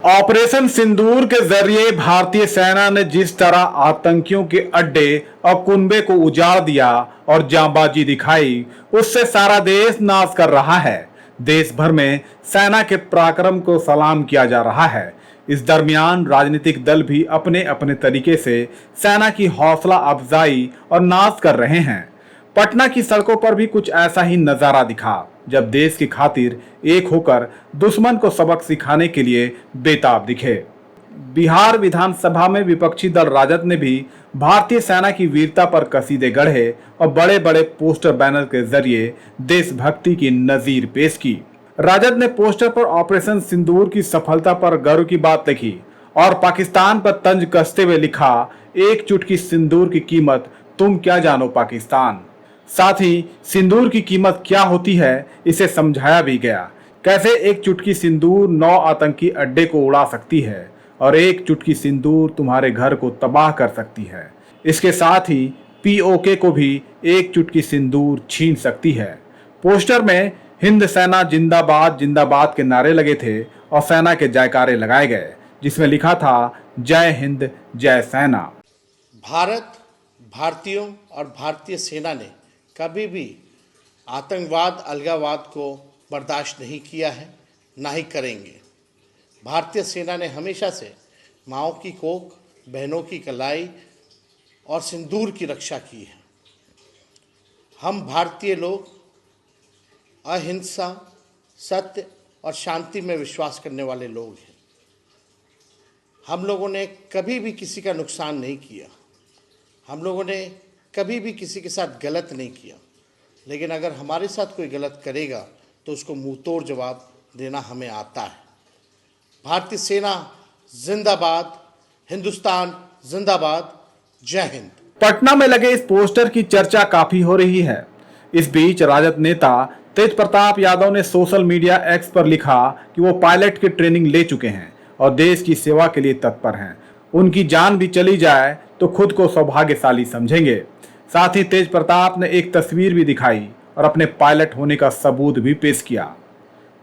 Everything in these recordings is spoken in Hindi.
ऑपरेशन सिंदूर के जरिए भारतीय सेना ने जिस तरह आतंकियों के अड्डे और कुनबे को उजाड़ दिया और जांबाजी दिखाई, उससे सारा देश नाच कर रहा है। देश भर में सेना के पराक्रम को सलाम किया जा रहा है। इस दरमियान राजनीतिक दल भी अपने अपने तरीके से सेना की हौसला अफजाई और नाच कर रहे हैं। पटना की सड़कों पर भी कुछ ऐसा ही नजारा दिखा, जब देश की खातिर एक होकर दुश्मन को सबक सिखाने के लिए बेताब दिखे। बिहार विधानसभा में विपक्षी दल राजद ने भी भारतीय सेना की वीरता पर कसीदे गढ़े और बड़े बड़े पोस्टर बैनर के जरिए देशभक्ति की नजीर पेश की। राजद ने पोस्टर पर ऑपरेशन सिंदूर की सफलता पर गर्व की बात लिखी और पाकिस्तान पर तंज कसते हुए लिखा, एक चुटकी सिंदूर की कीमत तुम क्या जानो पाकिस्तान। साथ ही सिंदूर की कीमत क्या होती है इसे समझाया भी गया, कैसे एक चुटकी सिंदूर 9 आतंकी अड्डे को उड़ा सकती है और एक चुटकी सिंदूर तुम्हारे घर को तबाह कर सकती है। इसके साथ ही पीओके को भी एक चुटकी सिंदूर छीन सकती है। पोस्टर में हिंद सेना जिंदाबाद जिंदाबाद के नारे लगे थे और सेना के जयकारे लगाए गए, जिसमें लिखा था, जय हिंद जय सेना। भारत, भारतीयों और भारतीय सेना ने कभी भी आतंकवाद, अलगाववाद को बर्दाश्त नहीं किया है, ना ही करेंगे। भारतीय सेना ने हमेशा से माँओं की कोख, बहनों की कलाई और सिंदूर की रक्षा की है। हम भारतीय लोग अहिंसा, सत्य और शांति में विश्वास करने वाले लोग हैं। हम लोगों ने कभी भी किसी का नुकसान नहीं किया, हम लोगों ने कभी भी किसी के साथ गलत नहीं किया, लेकिन अगर हमारे साथ कोई गलत करेगा तो उसको मुंह तोड़ जवाब देना हमें आता है। भारतीय सेना जिंदाबाद, हिंदुस्तान जिंदाबाद, जय हिंद। पटना में लगे इस पोस्टर की चर्चा काफी हो रही है। इस बीच राजद नेता तेज प्रताप यादव ने सोशल मीडिया एक्स पर लिखा कि वो पायलट की ट्रेनिंग ले चुके हैं और देश की सेवा के लिए तत्पर हैं। उनकी जान भी चली जाए तो खुद को सौभाग्यशाली समझेंगे। साथ ही तेज प्रताप ने एक तस्वीर भी दिखाई और अपने पायलट होने का सबूत भी पेश किया।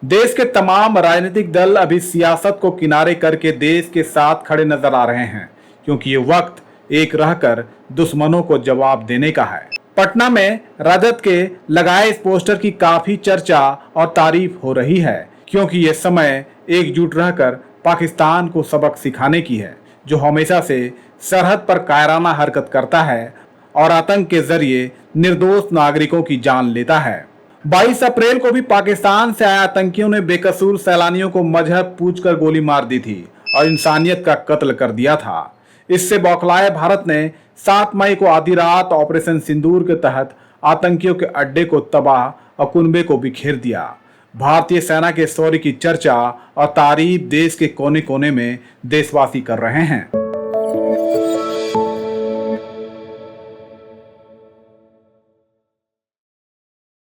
देश के तमाम राजनीतिक दल अभी सियासत को किनारे करके देश के साथ खड़े नजर आ रहे हैं, क्योंकि ये वक्त एक रहकर दुश्मनों को जवाब देने का है। पटना में राजद के लगाए इस पोस्टर की काफी चर्चा और तारीफ हो रही है, क्योंकि ये समय एकजुट रहकर पाकिस्तान को सबक सिखाने की है, जो हमेशा से सरहद पर कायराना हरकत करता है और आतंक के जरिए निर्दोष नागरिकों की जान लेता है। 22 अप्रैल को भी पाकिस्तान से आए आतंकियों ने बेकसूर सैलानियों को मजहब पूछकर गोली मार दी थी और इंसानियत का कत्ल कर दिया था। इससे बौखलाए भारत ने 7 मई को आधी रात ऑपरेशन सिंदूर के तहत आतंकियों के अड्डे को तबाह और कुनबे को बिखेर दिया। भारतीय सेना के शौर्य की चर्चा और तारीफ देश के कोने कोने में देशवासी कर रहे हैं।